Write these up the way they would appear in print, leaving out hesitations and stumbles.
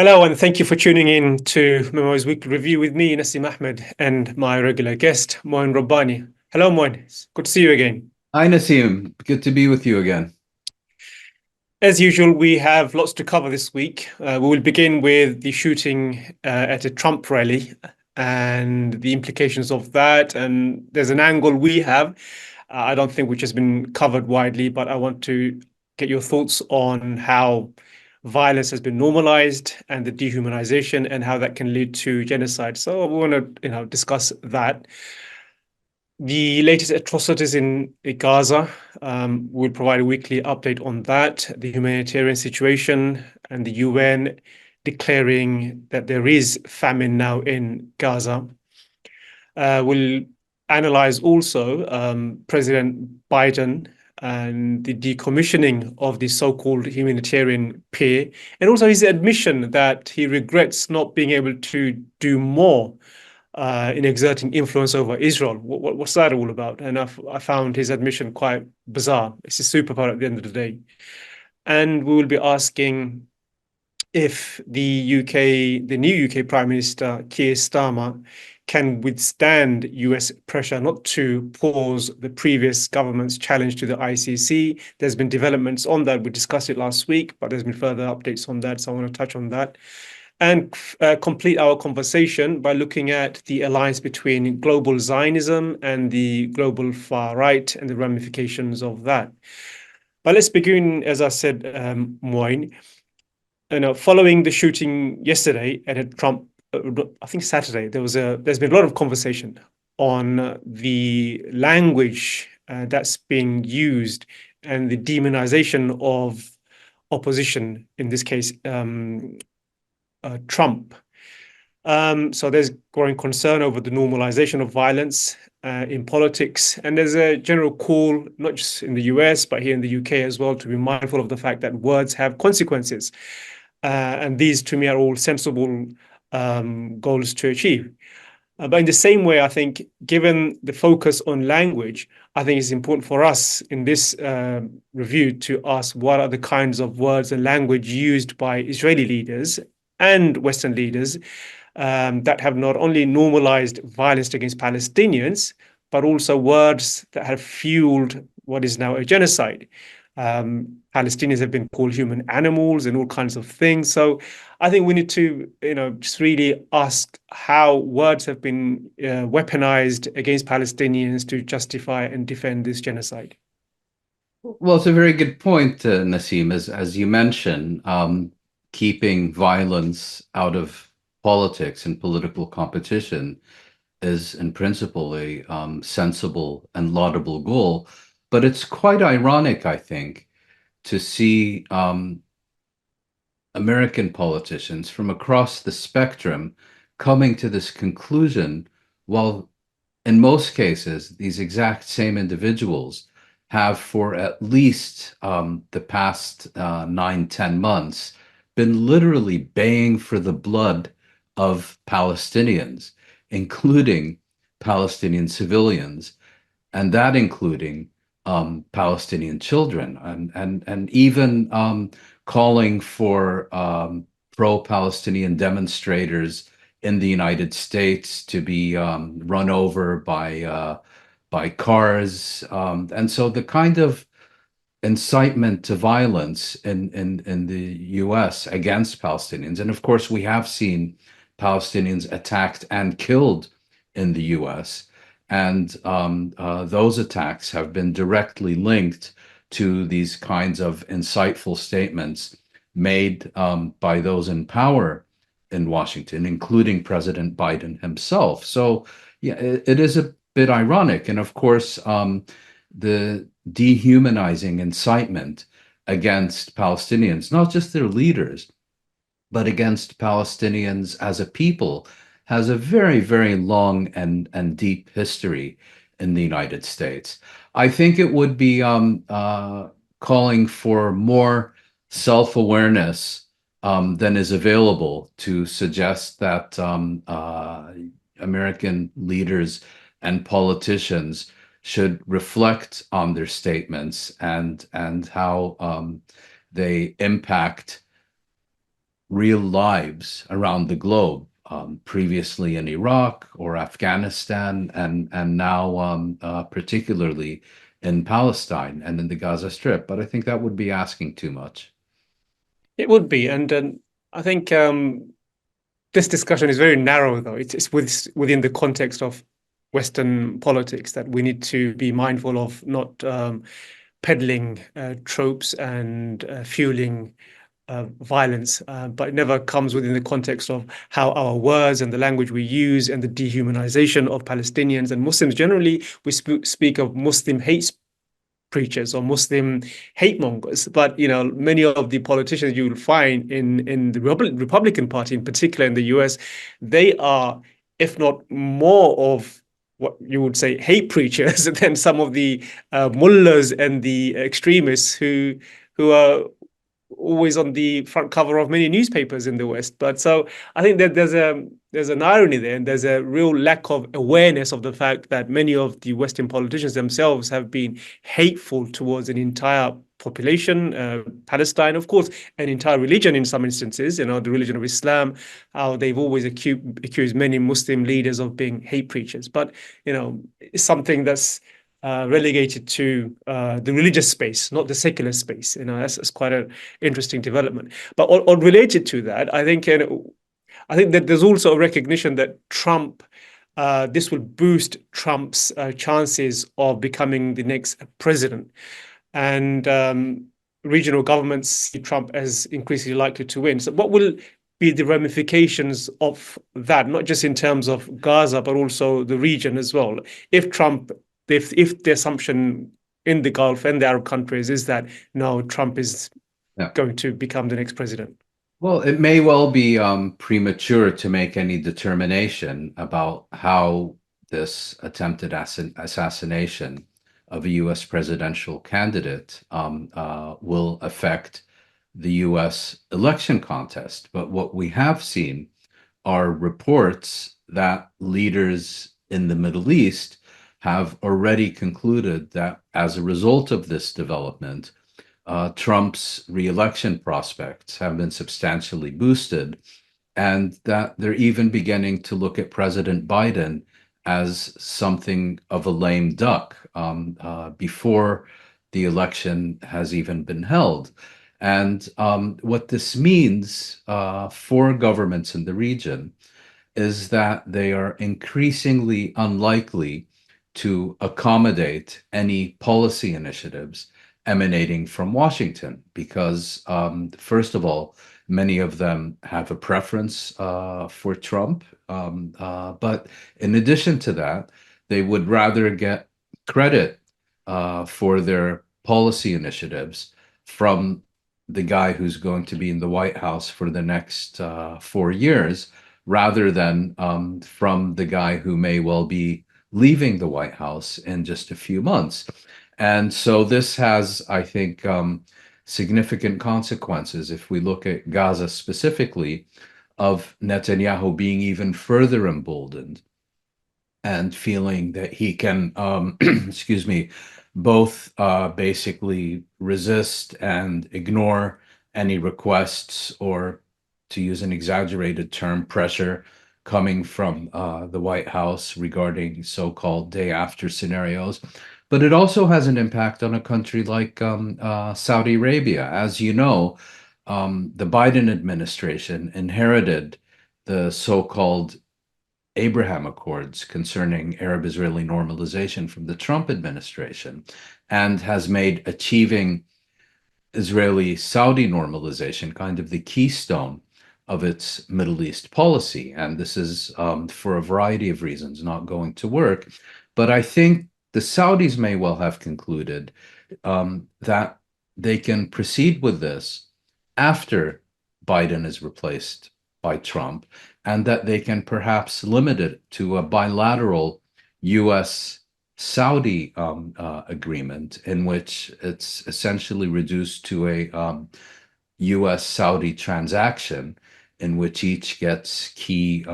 Hello, and thank you for tuning in to Memo's Weekly Review with me, Nasim Ahmed, and my regular guest, Mouin Rabbani. Hello, Mouin. It's good to see you again. Hi, Nasim. Good to be with you again. As usual, we have lots to cover this week. We will begin with the shooting at a Trump rally and the implications of that. And there's an angle we have, I don't think, which has been covered widely, but I want to get your thoughts on how violence has been normalized and the dehumanization and how that can lead to genocide. So we want to, discuss that. The latest atrocities in Gaza. We'll provide a weekly update on that, the humanitarian situation, and the UN declaring that there is famine now in Gaza. We'll analyze also President Biden and the decommissioning of the so-called humanitarian pier, and also his admission that he regrets not being able to do more in exerting influence over Israel. What's that all about? And I found his admission quite bizarre. It's a superpower at the end of the day. And we will be asking if the new UK Prime Minister Keir Starmer can withstand US pressure not to pause the previous government's challenge to the ICC. There's been developments on that. We discussed it last week, but there's been further updates on that. So I want to touch on that and complete our conversation by looking at the alliance between global Zionism and the global far right and the ramifications of that. But let's begin, as I said, Moin. Following the shooting yesterday at a Trump, I think Saturday, there's been a lot of conversation on the language that's being used and the demonization of opposition, in this case, Trump. So there's growing concern over the normalization of violence in politics. And there's a general call, not just in the US, but here in the UK as well, to be mindful of the fact that words have consequences. And these, to me, are all sensible goals to achieve. But in the same way, I think, given the focus on language, I think it's important for us in this review to ask what are the kinds of words and language used by Israeli leaders and Western leaders that have not only normalized violence against Palestinians, but also words that have fueled what is now a genocide. Palestinians have been called human animals and all kinds of things. So I think we need to, just really ask how words have been weaponized against Palestinians to justify and defend this genocide. Well, it's a very good point, Nasim, as you mentioned, keeping violence out of politics and political competition is in principle a sensible and laudable goal. But it's quite ironic, I think, to see American politicians from across the spectrum coming to this conclusion, while in most cases, these exact same individuals have for at least the past 9, 10 months been literally baying for the blood of Palestinians, including Palestinian civilians, and that including Palestinian children, and even calling for pro-Palestinian demonstrators in the United States to be run over by cars, and so the kind of incitement to violence in the U.S. against Palestinians, and of course we have seen Palestinians attacked and killed in the U.S. And those attacks have been directly linked to these kinds of insightful statements made by those in power in Washington, including President Biden himself. So, yeah, it is a bit ironic. And of course, the dehumanizing incitement against Palestinians, not just their leaders, but against Palestinians as a people, has a very, very long and deep history in the United States. I think it would be calling for more self-awareness than is available to suggest that American leaders and politicians should reflect on their statements and how they impact real lives around the globe, previously in Iraq or Afghanistan, and now particularly in Palestine and in the Gaza Strip. But I think that would be asking too much. It would be, and I think this discussion is very narrow, though. Within the context of Western politics that we need to be mindful of not peddling tropes and fueling violence, but it never comes within the context of how our words and the language we use and the dehumanization of Palestinians and Muslims generally. We speak of Muslim hate preachers or Muslim hate mongers. But many of the politicians you will find in the Republican Party, in particular in the US, they are, if not more of what you would say hate preachers than some of the mullahs and the extremists who are always on the front cover of many newspapers in the West. But so I think that there's an irony there, and there's a real lack of awareness of the fact that many of the Western politicians themselves have been hateful towards an entire population, Palestine, of course, an entire religion in some instances, the religion of Islam, how they've always accused many Muslim leaders of being hate preachers. But, it's something that's relegated to the religious space, not the secular space. That's quite an interesting development. But on related to that, I think that there's also a recognition that this will boost Trump's chances of becoming the next president, and regional governments see Trump as increasingly likely to win. So, what will be the ramifications of that, not just in terms of Gaza, but also the region as well? If Trump, if the assumption in the Gulf and the Arab countries is that no, Trump is Yeah. going to become the next president. Well, it may well be premature to make any determination about how this attempted assassination of a U.S. presidential candidate will affect the U.S. election contest. But what we have seen are reports that leaders in the Middle East have already concluded that as a result of this development, Trump's reelection prospects have been substantially boosted, and that they're even beginning to look at President Biden as something of a lame duck before the election has even been held. And what this means for governments in the region is that they are increasingly unlikely to accommodate any policy initiatives emanating from Washington, because first of all, many of them have a preference for Trump. But in addition to that, they would rather get credit for their policy initiatives from the guy who's going to be in the White House for the next 4 years, rather than from the guy who may well be leaving the White House in just a few months. And so this has, I think, significant consequences if we look at Gaza specifically, of Netanyahu being even further emboldened and feeling that he can, excuse me, both basically resist and ignore any requests, or to use an exaggerated term, pressure coming from the White House regarding so-called day after scenarios. But it also has an impact on a country like Saudi Arabia. As you know, the Biden administration inherited the so-called Abraham Accords concerning Arab-Israeli normalization from the Trump administration, and has made achieving Israeli-Saudi normalization kind of the keystone of its Middle East policy. And this is, for a variety of reasons, not going to work. But I think the Saudis may well have concluded that they can proceed with this after Biden is replaced by Trump, and that they can perhaps limit it to a bilateral US Saudi agreement, in which it's essentially reduced to a US Saudi transaction, in which each gets key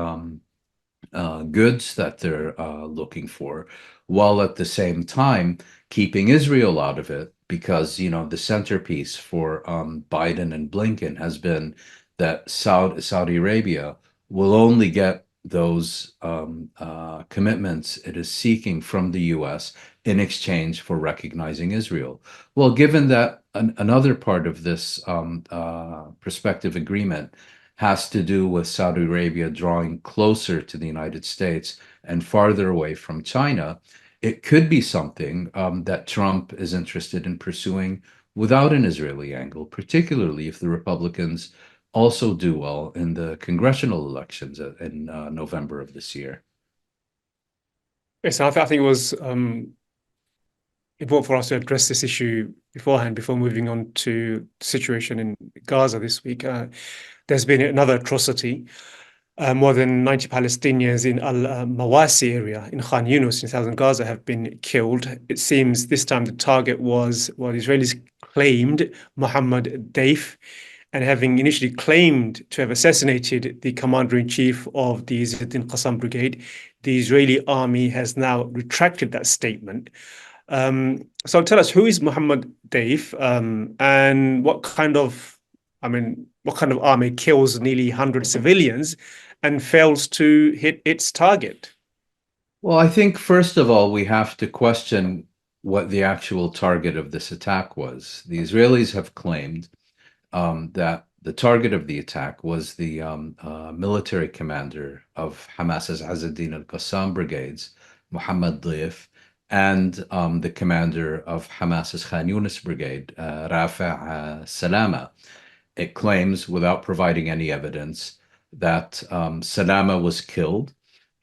goods that they're looking for, while at the same time keeping Israel out of it, because the centerpiece for Biden and Blinken has been that Saudi Arabia will only get those commitments it is seeking from the US in exchange for recognizing Israel. Well, given that another part of this prospective agreement has to do with Saudi Arabia drawing closer to the United States and farther away from China, it could be something that Trump is interested in pursuing without an Israeli angle, particularly if the Republicans also do well in the congressional elections in November of this year. Yes, I think it was important for us to address this issue beforehand before moving on to the situation in Gaza this week. There's been another atrocity. More than 90 Palestinians in Al-Mawasi area in Khan Yunus in southern Gaza have been killed. It seems this time the target was what Israelis claimed Mohammed Deif, and having initially claimed to have assassinated the commander-in-chief of the Izzuddin Qassam brigade, the Israeli army has now retracted that statement. So tell us, who is Mohammed Deif, and what kind of army kills nearly 100 civilians and fails to hit its target? Well, I think first of all, we have to question what the actual target of this attack was. The Israelis have claimed that the target of the attack was the military commander of Hamas's Izzuddin al-Qassam brigades, Mohammed Deif, and the commander of Hamas's Khan Yunis brigade, Rafa' Salama. It claims, without providing any evidence, that Salama was killed,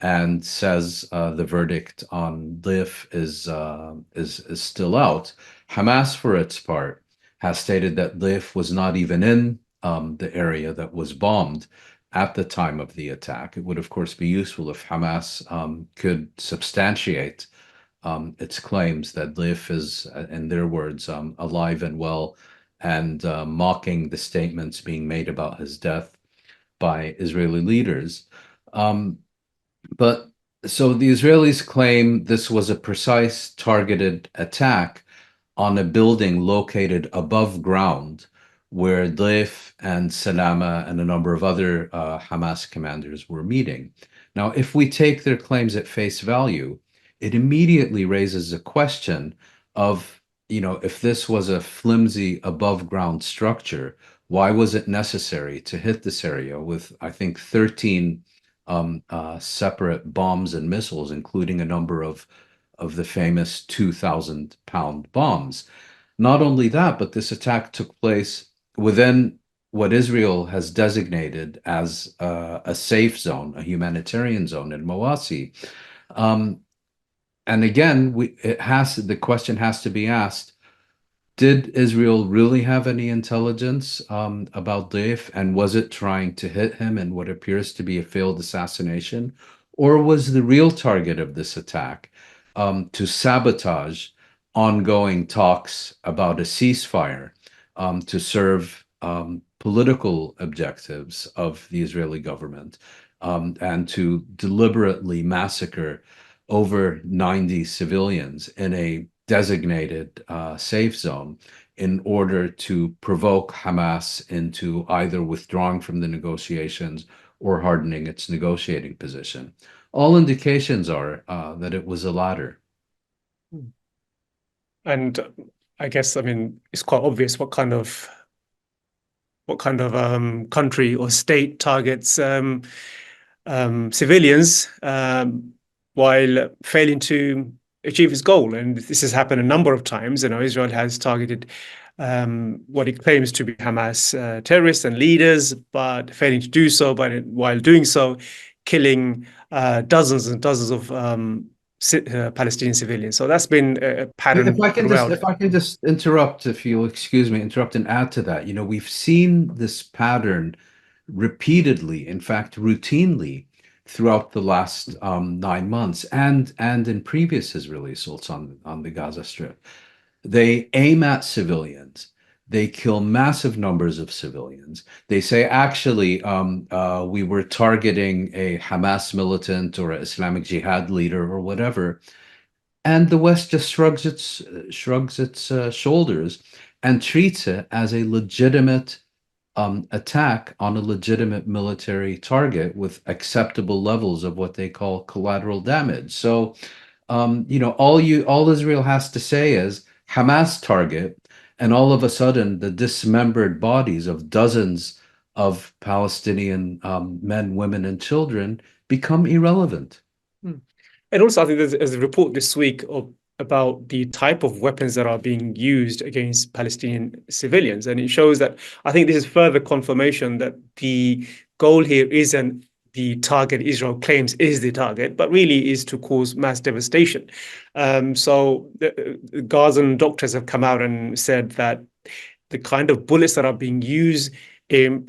and says the verdict on Deif is still out. Hamas, for its part, has stated that Deif was not even in the area that was bombed at the time of the attack. It would, of course, be useful if Hamas could substantiate its claims that Deif is, in their words, alive and well, and mocking the statements being made about his death by Israeli leaders. But so the Israelis claim this was a precise targeted attack on a building located above ground where Deif and Salama and a number of other Hamas commanders were meeting. Now, if we take their claims at face value, it immediately raises a question of, if this was a flimsy above ground structure, why was it necessary to hit this area with, I think, 13 separate bombs and missiles, including a number of the famous 2,000-pound bombs? Not only that, but this attack took place within what Israel has designated as a safe zone, a humanitarian zone in Mawasi. And again, the question has to be asked: did Israel really have any intelligence about Deif, and was it trying to hit him in what appears to be a failed assassination? Or was the real target of this attack to sabotage ongoing talks about a ceasefire to serve political objectives of the Israeli government, and to deliberately massacre over 90 civilians in a designated safe zone in order to provoke Hamas into either withdrawing from the negotiations or hardening its negotiating position? All indications are that it was the latter. And I guess, it's quite obvious what kind of country or state targets civilians while failing to achieve its goal. And this has happened a number of times. Israel has targeted what it claims to be Hamas terrorists and leaders, but failing to do so, but while doing so, killing dozens and dozens of Palestinian civilians. So that's been a pattern throughout. If I can just interrupt, if you'll excuse me, interrupt and add to that. We've seen this pattern repeatedly, in fact, routinely throughout the last 9 months, and in previous Israeli assaults on the Gaza Strip. They aim at civilians. They kill massive numbers of civilians. They say, actually, we were targeting a Hamas militant or an Islamic Jihad leader or whatever. And the West just shrugs its shoulders and treats it as a legitimate attack on a legitimate military target with acceptable levels of what they call collateral damage. So, all Israel has to say is Hamas target, and all of a sudden the dismembered bodies of dozens of Palestinian men, women, and children become irrelevant. Hmm. And also, I think there's a report this week about the type of weapons that are being used against Palestinian civilians. And it shows that I think this is further confirmation that the goal here isn't the target Israel claims is the target, but really is to cause mass devastation. So the Gazan doctors have come out and said that the kind of bullets that are being used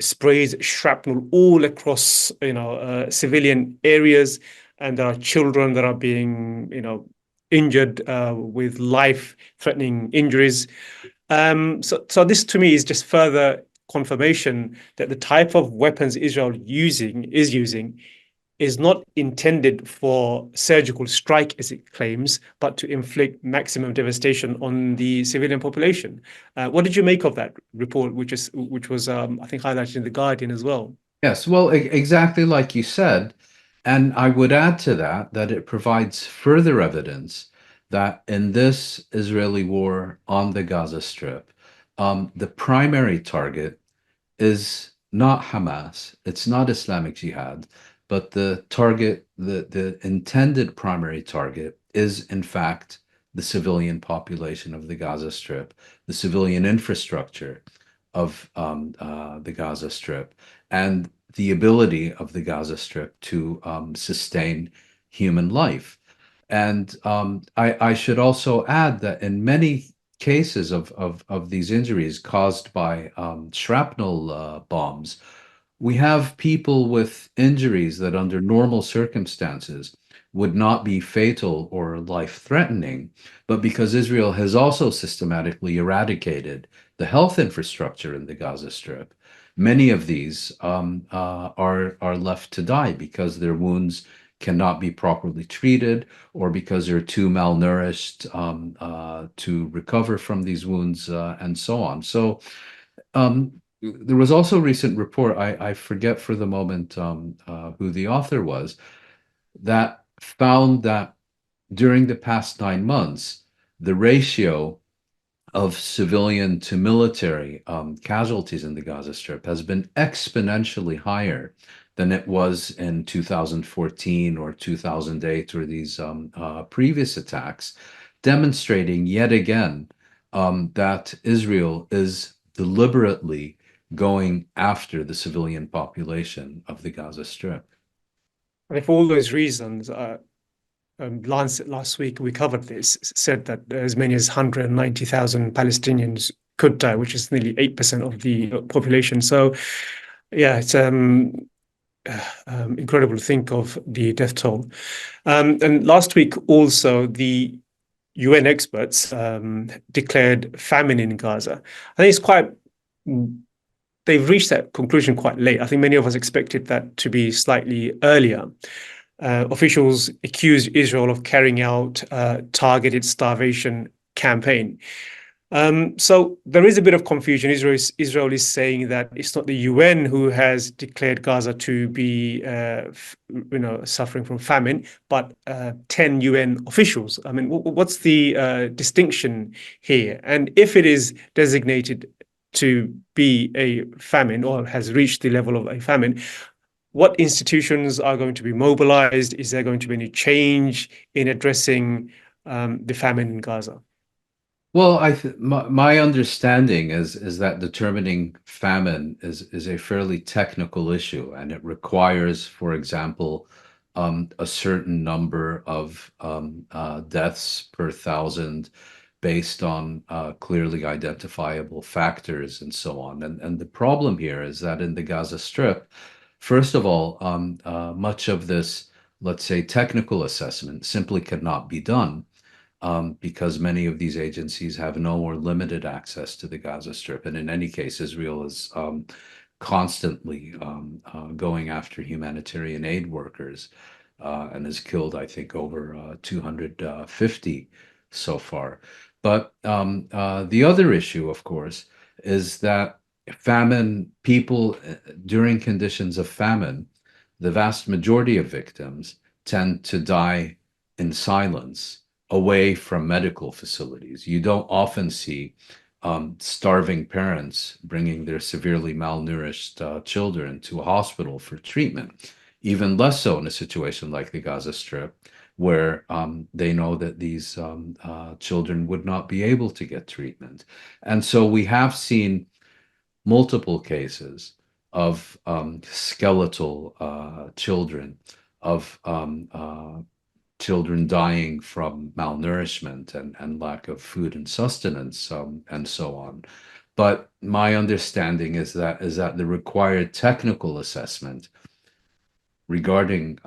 sprays shrapnel all across, civilian areas, and there are children that are being, injured with life-threatening injuries. So this to me is just further confirmation that the type of weapons Israel using is not intended for surgical strike, as it claims, but to inflict maximum devastation on the civilian population. What did you make of that report, which was I think highlighted in the Guardian as well? Yes, well, exactly like you said. And I would add to that that it provides further evidence that in this Israeli war on the Gaza Strip, the primary target is not Hamas, it's not Islamic Jihad, but the intended primary target is, in fact, the civilian population of the Gaza Strip, the civilian infrastructure of the Gaza Strip, and the ability of the Gaza Strip to sustain human life. And I should also add that in many cases of these injuries caused by shrapnel bombs, we have people with injuries that under normal circumstances would not be fatal or life-threatening, but because Israel has also systematically eradicated the health infrastructure in the Gaza Strip, many of these are left to die because their wounds cannot be properly treated or because they're too malnourished to recover from these wounds and so on. So there was also a recent report, I forget for the moment who the author was, that found that during the past 9 months, the ratio of civilian to military casualties in the Gaza Strip has been exponentially higher than it was in 2014 or 2008 or these previous attacks, demonstrating yet again that Israel is deliberately going after the civilian population of the Gaza Strip. And for all those reasons, Lancet last week we covered this, said that as many as 190,000 Palestinians could die, which is nearly 8% of the population. So, yeah, it's incredible to think of the death toll. And last week also the UN experts declared famine in Gaza. I think it's quite. They've reached that conclusion quite late. I think many of us expected that to be slightly earlier. Officials accused Israel of carrying out a targeted starvation campaign. So there is a bit of confusion. Israel is saying that it's not the UN who has declared Gaza to be, suffering from famine, but 10 UN officials. I mean, what's the distinction here? And if it is designated to be a famine or has reached the level of a famine, what institutions are going to be mobilized? Is there going to be any change in addressing the famine in Gaza? Well, my understanding is that determining famine is a fairly technical issue, and it requires, for example, a certain number of deaths per thousand based on clearly identifiable factors and so on. And the problem here is that in the Gaza Strip, first of all, much of this, let's say, technical assessment simply cannot be done because many of these agencies have no or limited access to the Gaza Strip. And in any case, Israel is constantly going after humanitarian aid workers and has killed, I think, over 250 so far. But the other issue, of course, is that famine, people during conditions of famine, the vast majority of victims tend to die in silence away from medical facilities. You don't often see starving parents bringing their severely malnourished children to a hospital for treatment, even less so in a situation like the Gaza Strip, where they know that these children would not be able to get treatment. And so we have seen multiple cases of skeletal children, of children dying from malnourishment and lack of food and sustenance, and so on. But my understanding is that the required technical assessment regarding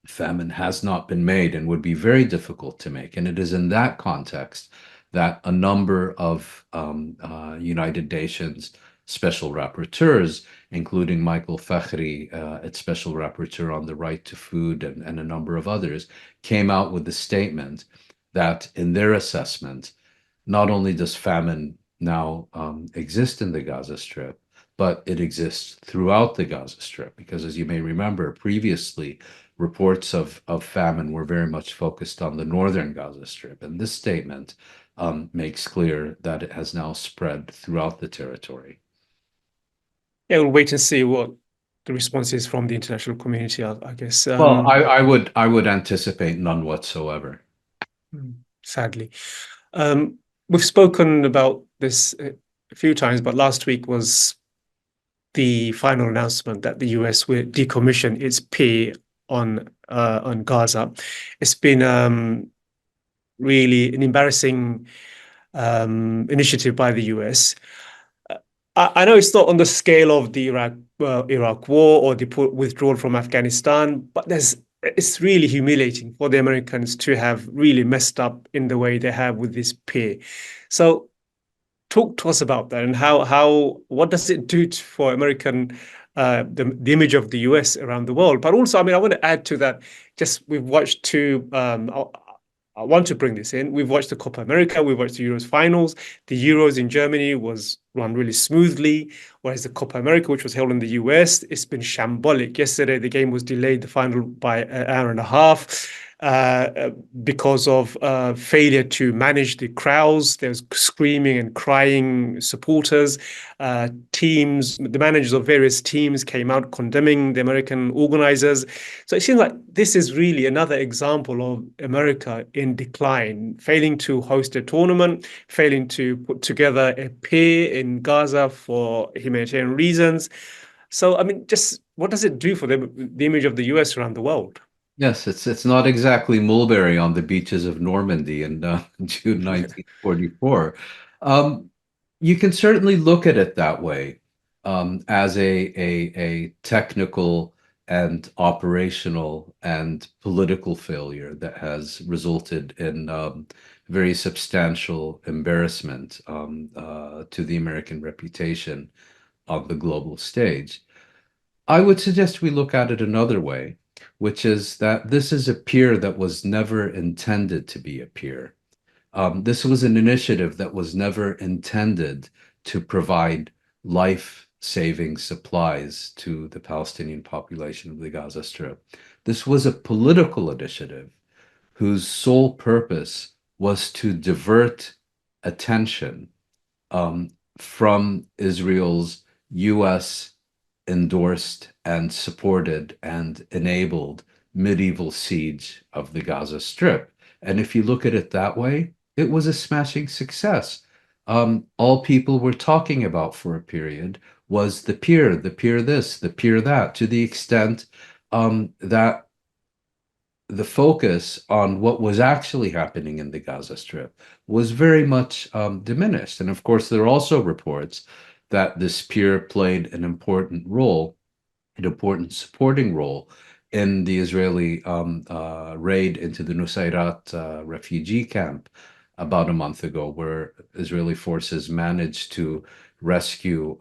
famine has not been made and would be very difficult to make. And it is in that context that a number of United Nations special rapporteurs, including Michael Fakhri, its special rapporteur on the right to food, and a number of others, came out with the statement that in their assessment, not only does famine now exist in the Gaza Strip, but it exists throughout the Gaza Strip. Because as you may remember, previously, reports of famine were very much focused on the northern Gaza Strip. And this statement makes clear that it has now spread throughout the territory. Yeah, we'll wait and see what the response is from the international community, I guess. Well, I would anticipate none whatsoever. Sadly. We've spoken about this a few times, but last week was the final announcement that the US will decommission its pier on Gaza. It's been really an embarrassing initiative by the US. I know it's not on the scale of the Iraq War or the withdrawal from Afghanistan, but it's really humiliating for the Americans to have really messed up in the way they have with this pier. So talk to us about that and how what does it do for American the image of the US around the world. But also, I mean, I want to add to that. Just we've watched two. I want to bring this in. We've watched the Copa America. We've watched the Euros finals. The Euros in Germany was run really smoothly, whereas the Copa America, which was held in the US, it's been shambolic. Yesterday, the game was delayed, the final by an hour and a half. Because of failure to manage the crowds. There's screaming and crying supporters. The managers of various teams came out condemning the American organizers. So it seems like this is really another example of America in decline, failing to host a tournament, failing to put together a pier in Gaza for humanitarian reasons. So, I mean, just what does it do for the image of the US around the world? Yes, it's not exactly mulberry on the beaches of Normandy in June 1944. Um, you can certainly look at it that way, as a technical and operational and political failure that has resulted in very substantial embarrassment to the American reputation on the global stage. I would suggest we look at it another way, which is that this is a pier that was never intended to be a pier. This was an initiative that was never intended to provide life-saving supplies to the Palestinian population of the Gaza Strip. This was a political initiative whose sole purpose was to divert attention from Israel's US endorsed and supported and enabled medieval siege of the Gaza Strip. And if you look at it that way, it was a smashing success. All people were talking about for a period was the pier this, the pier that, to the extent that the focus on what was actually happening in the Gaza Strip was very much diminished. And of course, there are also reports that this pier played an important role, an important supporting role in the Israeli raid into the Nusayrat refugee camp about a month ago, where Israeli forces managed to rescue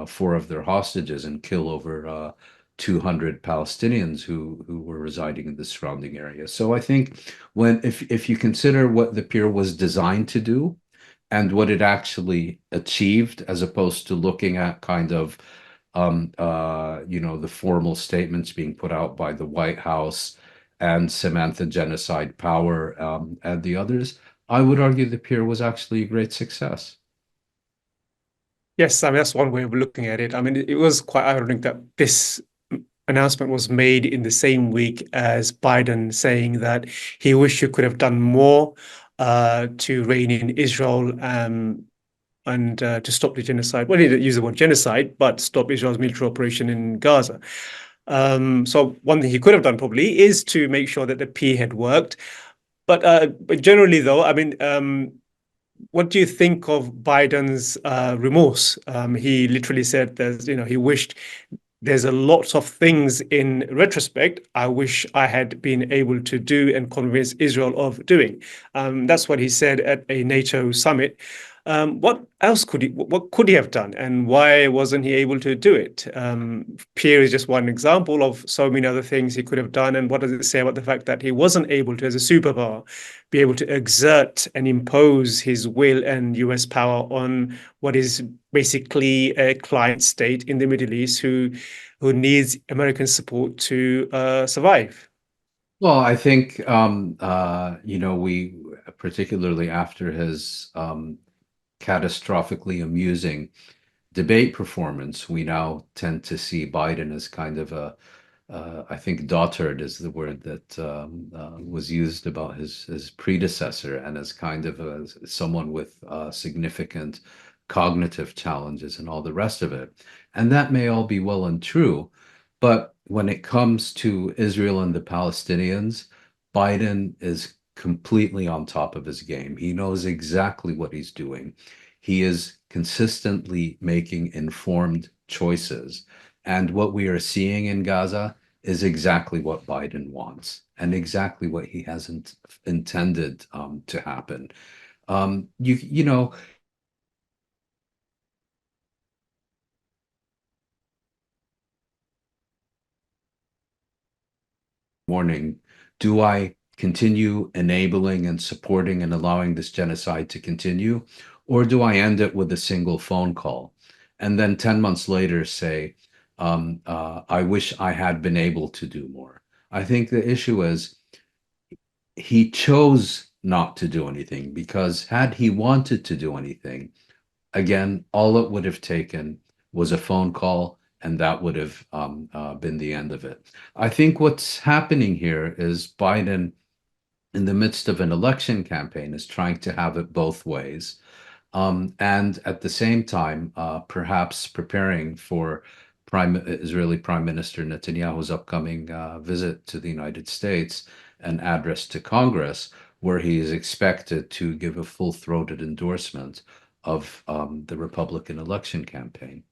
four of their hostages and kill over 200 Palestinians who were residing in the surrounding area. So I think if you consider what the pier was designed to do, and what it actually achieved, as opposed to looking at kind of the formal statements being put out by the White House and Samantha Genocide Power, and the others. I would argue the pier was actually a great success. Yes, I mean that's one way of looking at it. I mean, it was quite ironic that this announcement was made in the same week as Biden saying that he wished he could have done more to rein in Israel and to stop the genocide. Well, he didn't use the word genocide, but stop Israel's military operation in Gaza. So one thing he could have done probably is to make sure that the P had worked. But generally, though, I mean, what do you think of Biden's remorse? He literally said there's, he wished there's a lot of things in retrospect I wish I had been able to do and convince Israel of doing. That's what he said at a NATO summit. What else could he? What could he have done, and why wasn't he able to do it? Pierre is just one example of so many other things he could have done. And what does it say about the fact that he wasn't able to, as a superpower, be able to exert and impose his will and U.S. power on what is basically a client state in the Middle East who needs American support to survive? Well, I think we particularly after his catastrophically amusing debate performance, we now tend to see Biden as kind of I think dotard is the word that was used about his predecessor, and as kind of someone with significant cognitive challenges and all the rest of it. And that may all be well and true, but when it comes to Israel and the Palestinians, Biden is completely on top of his game. He knows exactly what he's doing. He is consistently making informed choices. And what we are seeing in Gaza is exactly what Biden wants and exactly what he hasn't intended to happen. You know, Morning, do I continue enabling and supporting and allowing this genocide to continue? Or do I end it with a single phone call? And then 10 months later say, I wish I had been able to do more. I think the issue is he chose not to do anything, because had he wanted to do anything, again, all it would have taken was a phone call, and that would have been the end of it. I think what's happening here is Biden, in the midst of an election campaign, is trying to have it both ways. And at the same time, perhaps preparing for Israeli Prime Minister Netanyahu's upcoming visit to the United States and address to Congress, where he is expected to give a full-throated endorsement of the Republican election campaign.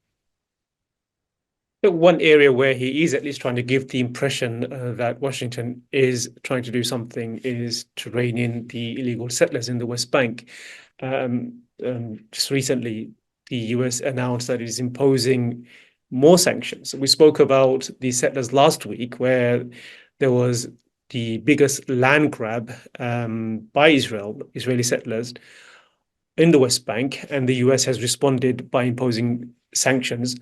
But one area where he is at least trying to give the impression that Washington is trying to do something is to rein in the illegal settlers in the West Bank. Just recently, the US announced that it is imposing more sanctions. We spoke about the settlers last week, where there was the biggest land grab by Israeli settlers in the West Bank, and the US has responded by imposing sanctions.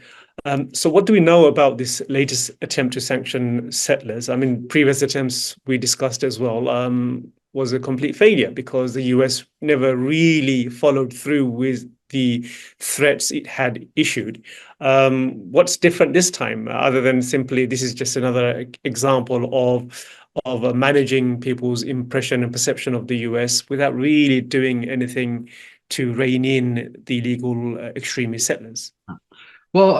So, what do we know about this latest attempt to sanction settlers? I mean, previous attempts we discussed as well was a complete failure because the US never really followed through with the threats it had issued. What's different this time, other than simply this is just another example of managing people's impression and perception of the US without really doing anything to rein in the illegal extremist settlers? Well,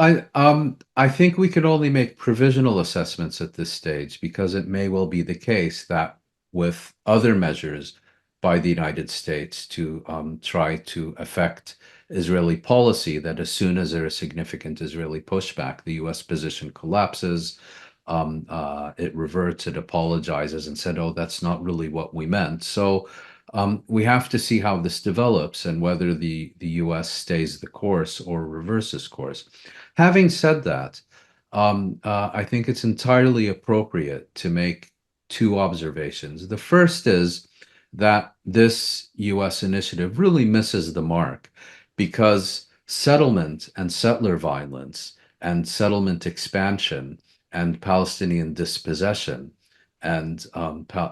I think we can only make provisional assessments at this stage, because it may well be the case that with other measures by the United States to try to affect Israeli policy, that as soon as there is significant Israeli pushback, the U.S. position collapses, it reverts, it apologizes and said, oh, that's not really what we meant. So we have to see how this develops and whether the U.S. stays the course or reverses course. Having said that, I think it's entirely appropriate to make two observations. The first is that this US initiative really misses the mark because settlement and settler violence and settlement expansion and Palestinian dispossession and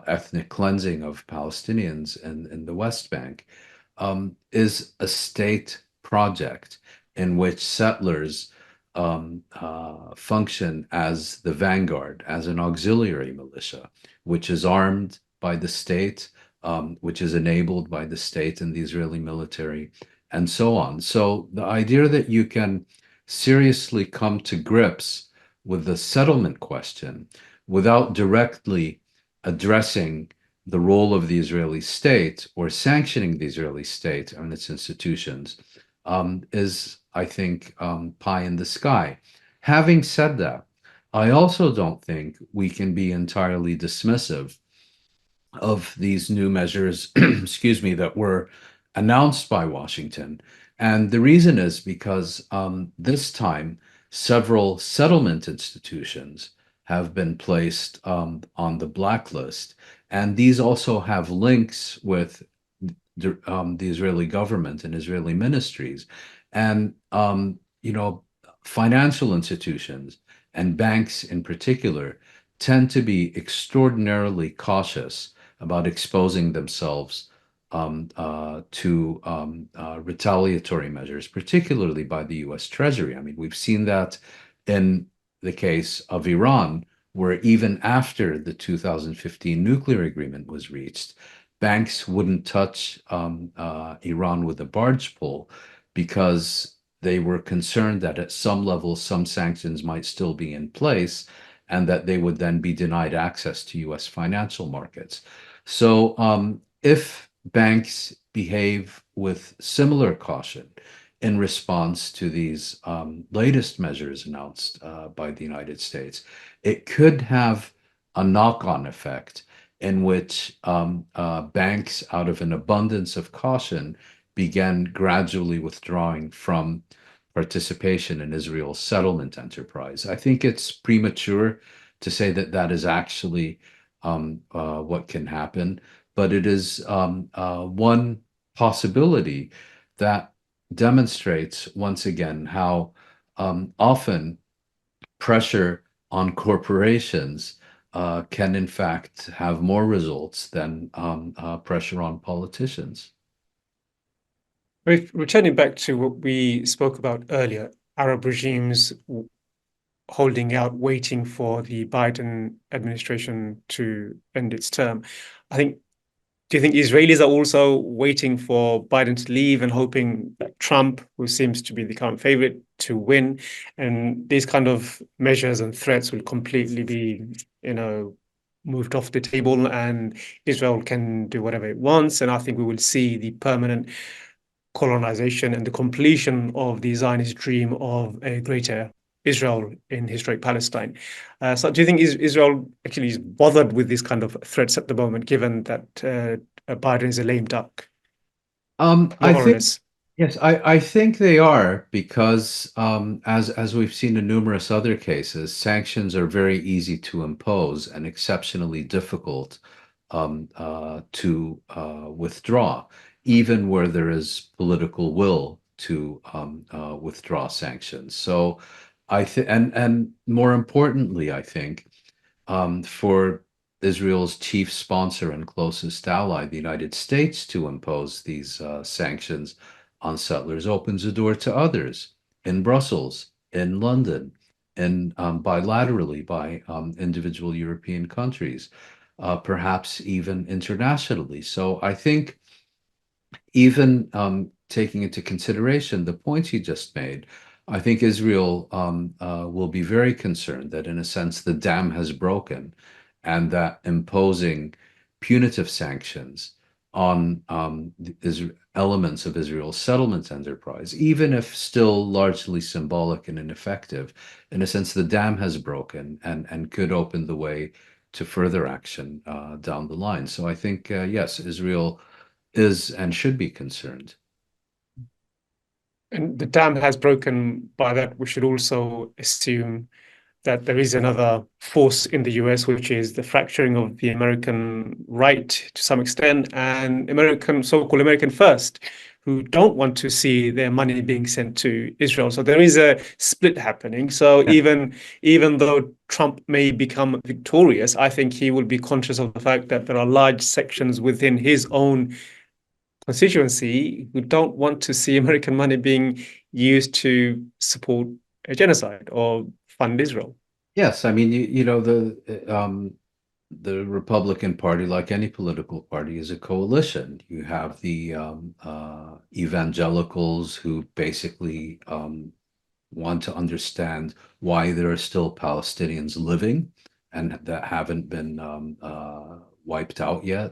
ethnic cleansing of Palestinians in the West Bank is a state project in which settlers function as the vanguard, as an auxiliary militia, which is armed by the state, which is enabled by the state and the Israeli military, and so on. So the idea that you can seriously come to grips with the settlement question without directly addressing the role of the Israeli state or sanctioning the Israeli state and its institutions is, I think, pie in the sky. Having said that, I also don't think we can be entirely dismissive of these new measures, excuse me, that were announced by Washington. And the reason is because this time several settlement institutions have been placed on the blacklist. And these also have links with the Israeli government and Israeli ministries. And, financial institutions and banks in particular tend to be extraordinarily cautious about exposing themselves to retaliatory measures, particularly by the US Treasury. I mean, we've seen that in the case of Iran, where even after the 2015 nuclear agreement was reached, banks wouldn't touch Iran with a barge pole because they were concerned that at some level, some sanctions might still be in place and that they would then be denied access to US financial markets. So if banks behave with similar caution in response to these latest measures announced by the United States, it could have a knock-on effect in which banks, out of an abundance of caution, began gradually withdrawing from participation in Israel's settlement enterprise. I think it's premature to say that that is actually what can happen, but it is one possibility that demonstrates once again how often pressure on corporations can in fact have more results than pressure on politicians. Returning back to what we spoke about earlier, Arab regimes holding out, waiting for the Biden administration to end its term. I think, do you think Israelis are also waiting for Biden to leave and hoping that Trump, who seems to be the current favorite, to win? And these kind of measures and threats will completely be, moved off the table and Israel can do whatever it wants. And I think we will see the permanent colonization and the completion of the Zionist dream of a greater Israel in historic Palestine. So, do you think Israel actually is bothered with these kind of threats at the moment, given that Biden is a lame duck, I more or think less? yes, I think they are because as we've seen in numerous other cases, sanctions are very easy to impose and exceptionally difficult to withdraw, even where there is political will to withdraw sanctions. So I think, and more importantly, I think for Israel's chief sponsor and closest ally, the United States, to impose these sanctions on settlers opens the door to others in Brussels, in London, and bilaterally by individual European countries, perhaps even internationally. So I think even taking into consideration the points you just made, I think Israel will be very concerned that, in a sense, the dam has broken and that imposing punitive sanctions on elements of Israel's settlement enterprise, even if still largely symbolic and ineffective, in a sense, the dam has broken and could open the way to further action down the line. So I think, yes, Israel is and should be concerned. And the dam has broken. By that, we should also assume that there is another force in the US, which is the fracturing of the American right to some extent, and American so-called American first, who don't want to see their money being sent to Israel. So there is a split happening. So Yeah. even though Trump may become victorious, I think he will be conscious of the fact that there are large sections within his own constituency who don't want to see American money being used to support a genocide or fund Israel. Yes, I mean, you know, the Republican Party, like any political party, is a coalition. You have the evangelicals who basically want to understand why there are still Palestinians living and that haven't been wiped out yet.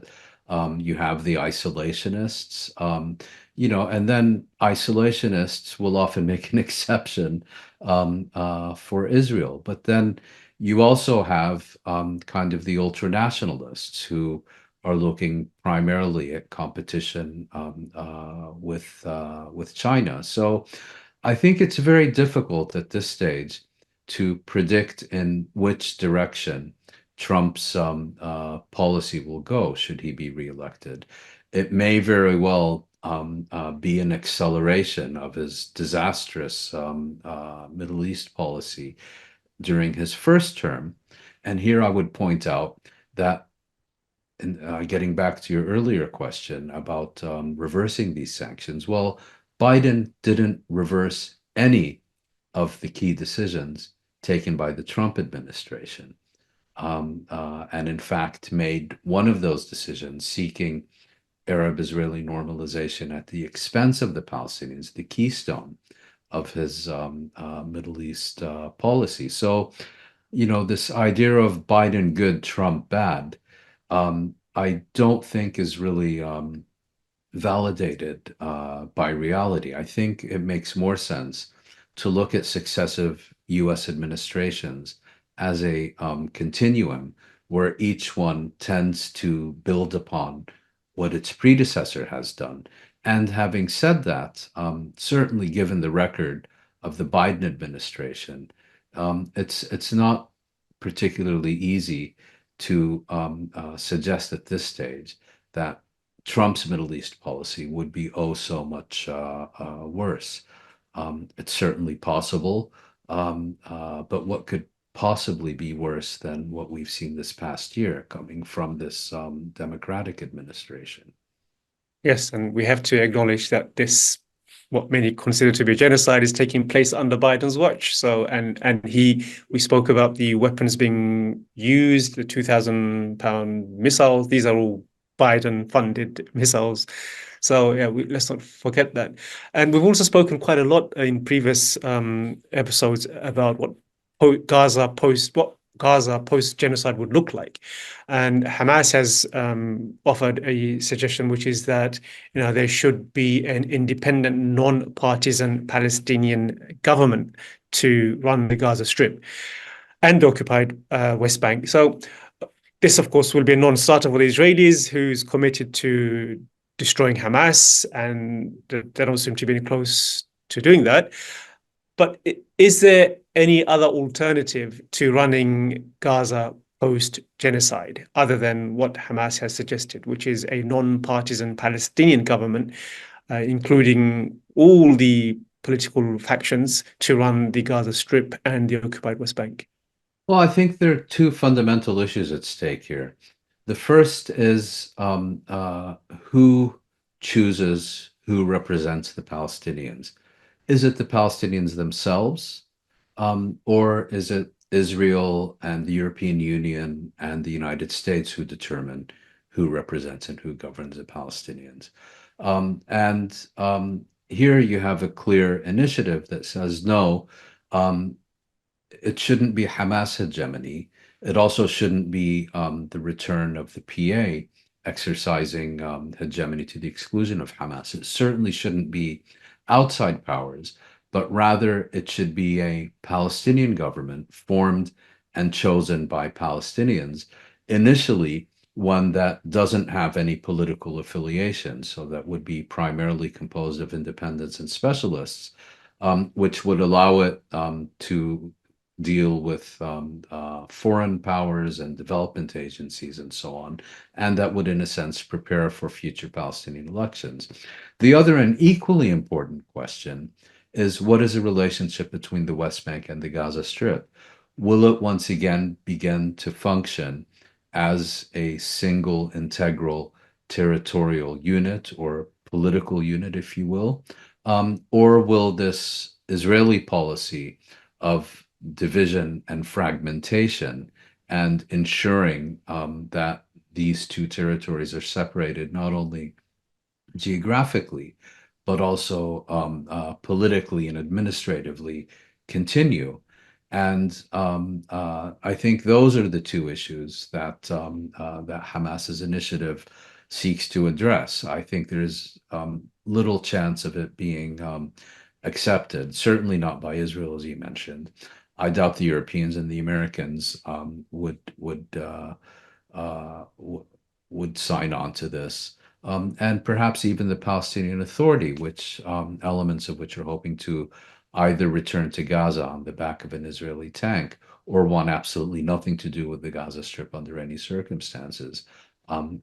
You have the isolationists, you know, and then isolationists will often make an exception for Israel. But then you also have kind of the ultranationalists who are looking primarily at competition with China. So I think it's very difficult at this stage to predict in which direction Trump's policy will go should he be reelected. It may very well be an acceleration of his disastrous Middle East policy during his first term. And here I would point out that and getting back to your earlier question about reversing these sanctions, well, Biden didn't reverse any of the key decisions taken by the Trump administration. And in fact, made one of those decisions seeking Arab Israeli normalization at the expense of the Palestinians, the keystone of his Middle East policy. So, you know, this idea of Biden good, Trump bad, I don't think is really validated by reality. I think it makes more sense to look at successive US administrations as a continuum where each one tends to build upon what its predecessor has done. And having said that, certainly given the record of the Biden administration, it's not particularly easy to suggest at this stage that Trump's Middle East policy would be oh so much worse. It's certainly possible, but what could possibly be worse than what we've seen this past year coming from this Democratic administration? Yes, and we have to acknowledge that this, what many consider to be a genocide, is taking place under Biden's watch. So, we spoke about the weapons being used, the 2,000 pound missiles. These are all Biden-funded missiles. So, yeah, let's not forget that. And we've also spoken quite a lot in previous episodes about what Gaza post-genocide would look like. And Hamas has offered a suggestion, which is that there should be an independent, non-partisan Palestinian government to run the Gaza Strip and the occupied West Bank. So this, of course, will be a non-starter for the Israelis, who's committed to destroying Hamas, and they don't seem to be any close to doing that. But is there any other alternative to running Gaza post-genocide other than what Hamas has suggested, which is a non-partisan Palestinian government, including all the political factions, to run the Gaza Strip and the occupied West Bank? Well, I think there are two fundamental issues at stake here. The first is who chooses who represents the Palestinians. Is it the Palestinians themselves, or is it Israel and the European Union and the United States who determine who represents and who governs the Palestinians? And here you have a clear initiative that says no, it shouldn't be Hamas hegemony. It also shouldn't be the return of the PA exercising hegemony to the exclusion of Hamas. It certainly shouldn't be outside powers, but rather it should be a Palestinian government formed and chosen by Palestinians, initially one that doesn't have any political affiliation, so that would be primarily composed of independents and specialists, which would allow it to deal with foreign powers and development agencies and so on, and that would, in a sense, prepare for future Palestinian elections. The other and equally important question is what is the relationship between the West Bank and the Gaza Strip? Will it once again begin to function as a single integral territorial unit or political unit, if you will? Or will this Israeli policy of division and fragmentation and ensuring that these two territories are separated not only geographically, but also politically and administratively continue. And I think those are the two issues that Hamas's initiative seeks to address. I think there's little chance of it being accepted, certainly not by Israel, as you mentioned. I doubt the Europeans and the Americans uh, would sign on to this, and perhaps even the Palestinian Authority, which elements of which are hoping to either return to Gaza on the back of an Israeli tank or want absolutely nothing to do with the Gaza Strip under any circumstances,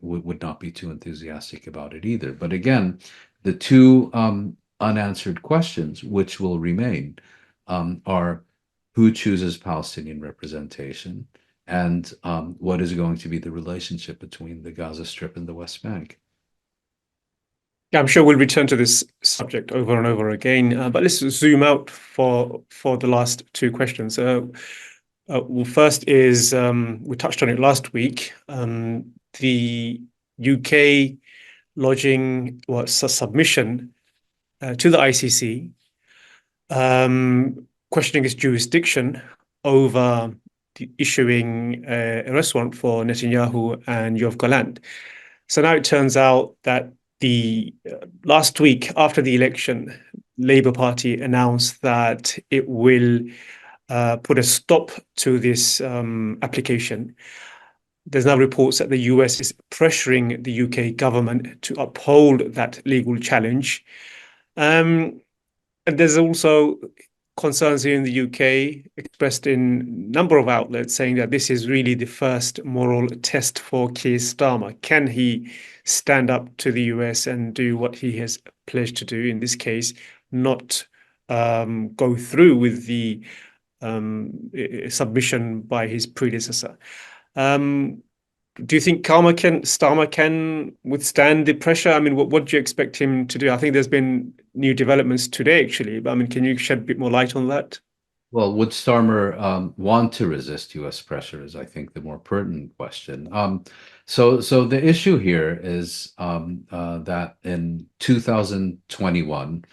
would not be too enthusiastic about it either. But again, the two unanswered questions which will remain are who chooses Palestinian representation and what is going to be the relationship between the Gaza Strip and the West Bank. Yeah, I'm sure we'll return to this subject over and over again, but let's zoom out for the last two questions. Well, first is we touched on it last week. The UK lodging submission to the ICC, questioning its jurisdiction over issuing a arrest warrant for Netanyahu and Yoav Gallant. So now it turns out that the last week after the election, Labour Party announced that it will put a stop to this application. There's now reports that the US is pressuring the UK government to uphold that legal challenge. And there's also concerns here in the UK expressed in a number of outlets saying that this is really the first moral test for Keir Starmer. Can he stand up to the US and do what he has pledged to do, in this case, not go through with the submission by his predecessor? Do you think Starmer can withstand the pressure? I mean, what do you expect him to do? I think there's been new developments today, actually. But I mean, can you shed a bit more light on that? Well, would Starmer want to resist U.S. pressure is, I think, the more pertinent question. So the issue here is that in 2021,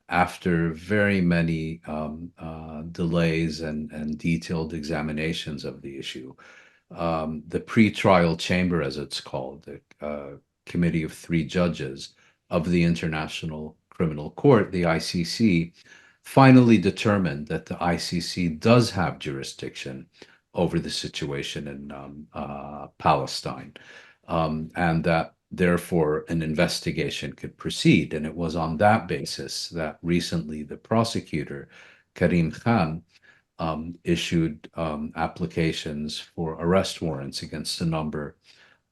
after very many delays and detailed examinations of the issue, the pre-trial chamber, as it's called, the committee of three judges of the International Criminal Court, the ICC, finally determined that the ICC does have jurisdiction over the situation in Palestine, and that therefore an investigation could proceed. And it was on that basis that recently the prosecutor, Karim Khan, issued applications for arrest warrants against a number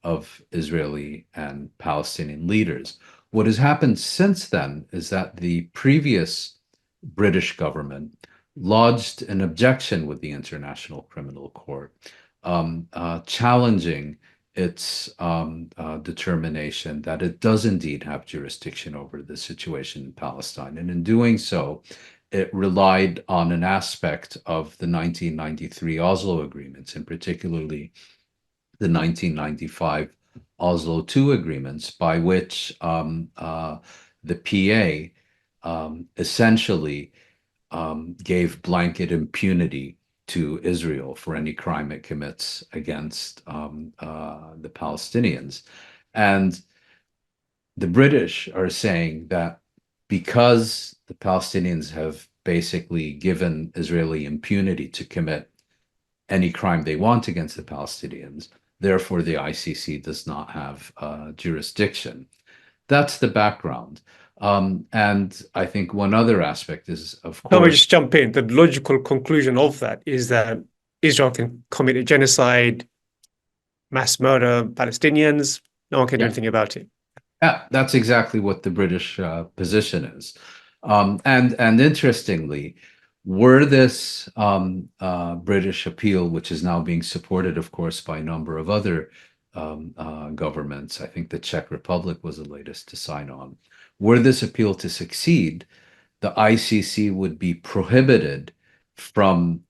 of Israeli and Palestinian leaders. What has happened since then is that the previous British government lodged an objection with the International Criminal Court, challenging its determination that it does indeed have jurisdiction over the situation in Palestine. And in doing so, it relied on an aspect of the 1993 Oslo agreements, and particularly the 1995 Oslo II agreements, by which the PA essentially gave blanket impunity to Israel for any crime it commits against the Palestinians. And the British are saying that because the Palestinians have basically given Israeli impunity to commit any crime they want against the Palestinians, therefore the ICC does not have jurisdiction. That's the background. And I think one other aspect is, of Let me course, just jump in. The logical conclusion of that is that Israel can commit a genocide, mass murder Palestinians. No one can do yeah, anything about it. yeah, that's exactly what the British position is. And interestingly, were this British appeal, which is now being supported, of course, by a number of other governments, I think the Czech Republic was the latest to sign on, were this appeal to succeed, the ICC would be prohibited from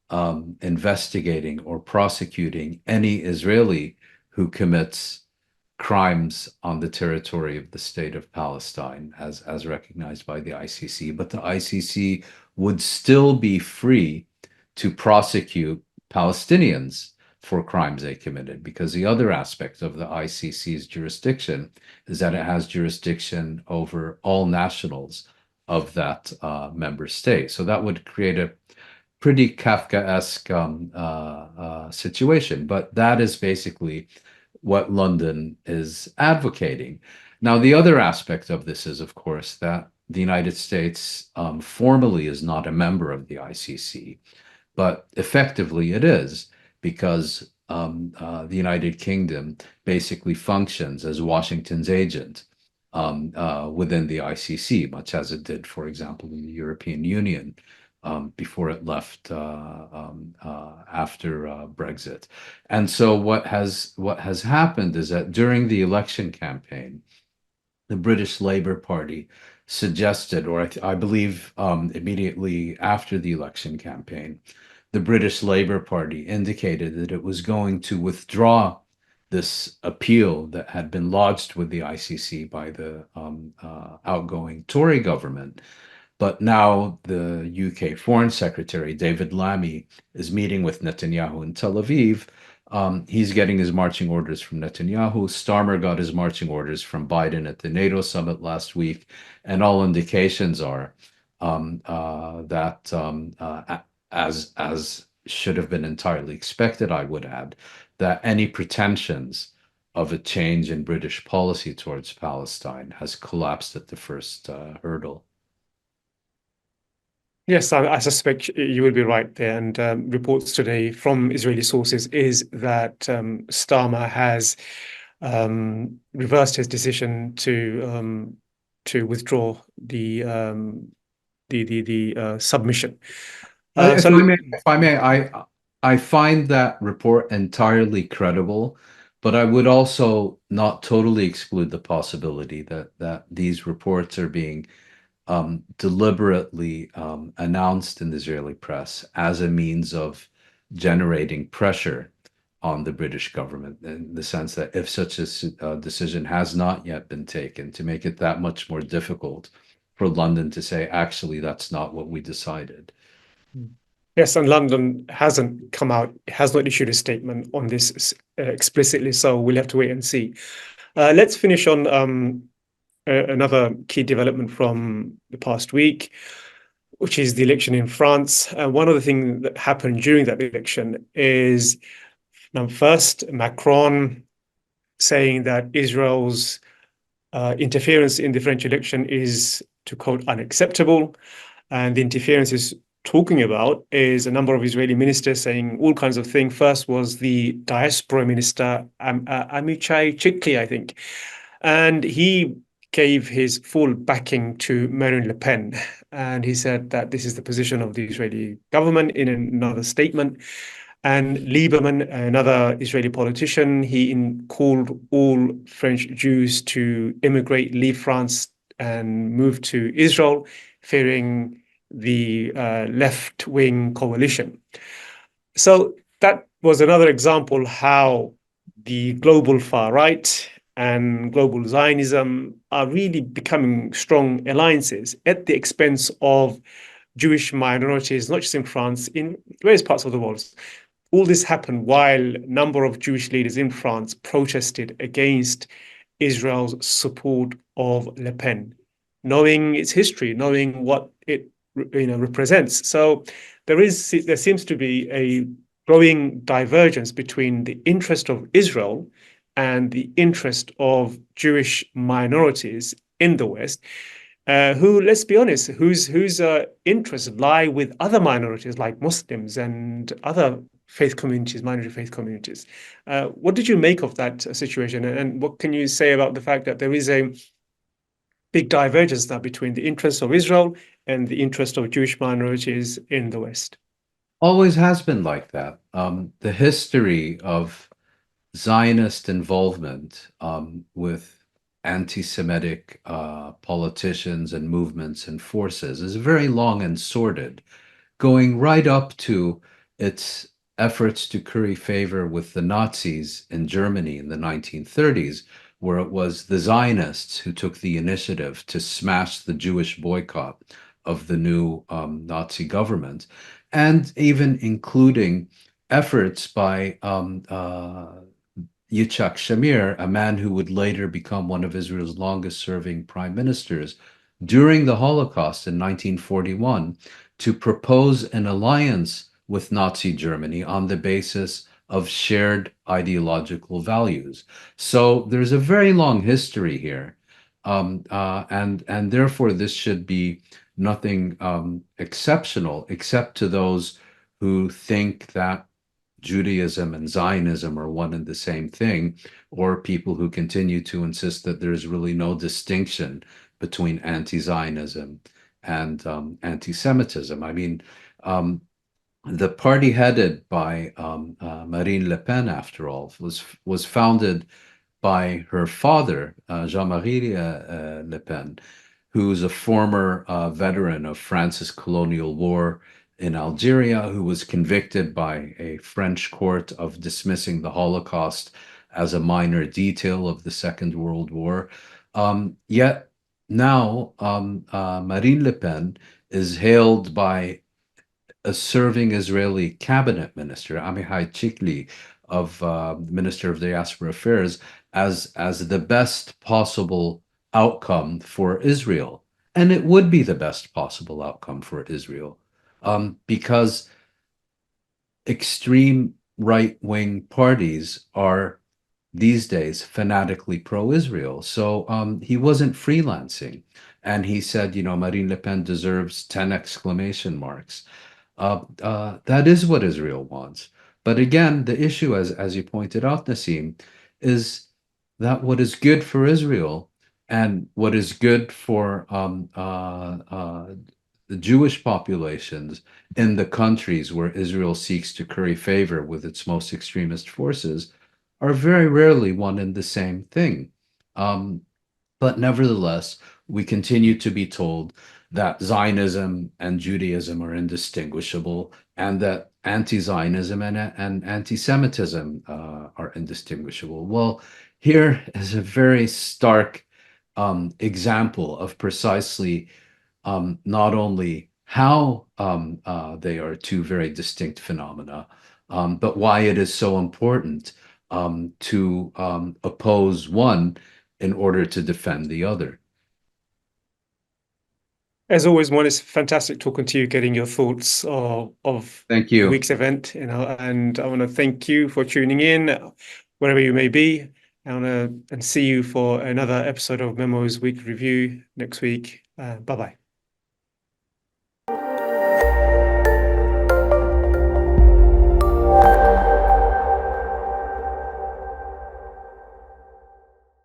investigating or prosecuting any Israeli who commits crimes on the territory of the state of Palestine as recognized by the ICC. But the ICC would still be free to prosecute Palestinians for crimes they committed, because the other aspect of the ICC's jurisdiction is that it has jurisdiction over all nationals of that member state. So that would create a pretty Kafkaesque situation. But that is basically what London is advocating. Now, the other aspect of this is, of course, that the United States formally is not a member of the ICC, but effectively it is, because the United Kingdom basically functions as Washington's agent within the ICC, much as it did, for example, in the European Union before it left after Brexit. And so what has happened is that during the election campaign, the British Labour Party suggested, or I believe immediately after the election campaign, the British Labour Party indicated that it was going to withdraw this appeal that had been lodged with the ICC by the outgoing Tory government. But now the UK Foreign Secretary, David Lammy, is meeting with Netanyahu in Tel Aviv. He's getting his marching orders from Netanyahu. Starmer got his marching orders from Biden at the NATO summit last week. And all indications are that, as should have been entirely expected, I would add, that any pretensions of a change in British policy towards Palestine has collapsed at the first hurdle. Yes, I suspect you will be right there. And reports today from Israeli sources is that Starmer has reversed his decision to withdraw the submission. If I So may, I find that report entirely credible, but I would also not totally exclude the possibility that these reports are being deliberately announced in the Israeli press as a means of generating pressure on the British government, in the sense that if such a decision has not yet been taken, to make it that much more difficult for London to say, actually, that's not what we decided. yes, and London hasn't come out, has not issued a statement on this explicitly, so we'll have to wait and see. Let's finish on another key development from the past week, which is the election in France. One of the things that happened during that election is, first, Macron saying that Israel's interference in the French election is, to quote, unacceptable. And the interference is talking about is a number of Israeli ministers saying all kinds of things. First was the diaspora minister, Amichai Chikli, I think. And he gave his full backing to Marine Le Pen. And he said that this is the position of the Israeli government in another statement. And Lieberman, another Israeli politician, called all French Jews to immigrate, leave France, and move to Israel, fearing the left-wing coalition. So that was another example how the global far right and global Zionism are really becoming strong alliances at the expense of Jewish minorities, not just in France, in various parts of the world. All this happened while a number of Jewish leaders in France protested against Israel's support of Le Pen, knowing its history, knowing what it represents. So there seems to be a growing divergence between the interest of Israel and the interest of Jewish minorities in the West. who, let's be honest, whose interests lie with other minorities like Muslims and other faith communities, minority faith communities. What did you make of that situation, and what can you say about the fact that there is a big divergence now between the interests of Israel and the interest of Jewish minorities in the West? Always has been like that. The history of Zionist involvement with anti-Semitic politicians and movements and forces is very long and sordid, going right up to its efforts to curry favor with the Nazis in Germany in the 1930s, where it was the Zionists who took the initiative to smash the Jewish boycott of the new Nazi government, and even including efforts by Yitzhak Shamir, a man who would later become one of Israel's longest serving prime ministers, during the Holocaust in 1941 to propose an alliance with Nazi Germany on the basis of shared ideological values. So there's a very long history here. And therefore, this should be nothing exceptional, except to those who think that Judaism and Zionism are one and the same thing, or people who continue to insist that there's really no distinction between anti-Zionism and anti-Semitism. I mean, the party headed by Marine Le Pen, after all, was founded by her father, Jean-Marie Le Pen, who's a former veteran of France's colonial war in Algeria, who was convicted by a French court of dismissing the Holocaust as a minor detail of the Second World War. Yet now, Marine Le Pen is hailed by a serving Israeli cabinet minister, Amihai Chikli, of Minister of Diaspora Affairs, as the best possible outcome for Israel. And it would be the best possible outcome for Israel, because extreme right-wing parties are these days fanatically pro-Israel. So he wasn't freelancing. And he said, you know, Marine Le Pen deserves 10 exclamation marks. That is what Israel wants. But again, the issue, as you pointed out, Nasim, is that what is good for Israel and what is good for the Jewish populations in the countries where Israel seeks to curry favor with its most extremist forces are very rarely one and the same thing. But nevertheless, we continue to be told that Zionism and Judaism are indistinguishable, and that anti-Zionism and anti-Semitism are indistinguishable. Well, here is a very stark example of precisely not only how they are two very distinct phenomena, but why it is so important to oppose one in order to defend the other. As always, Mon, it's fantastic talking to you, getting your thoughts of Thank the you. week's event, and I want to thank you for tuning in, wherever you may be. I want to and see you for another episode of Memo's Week Review next week. Bye bye.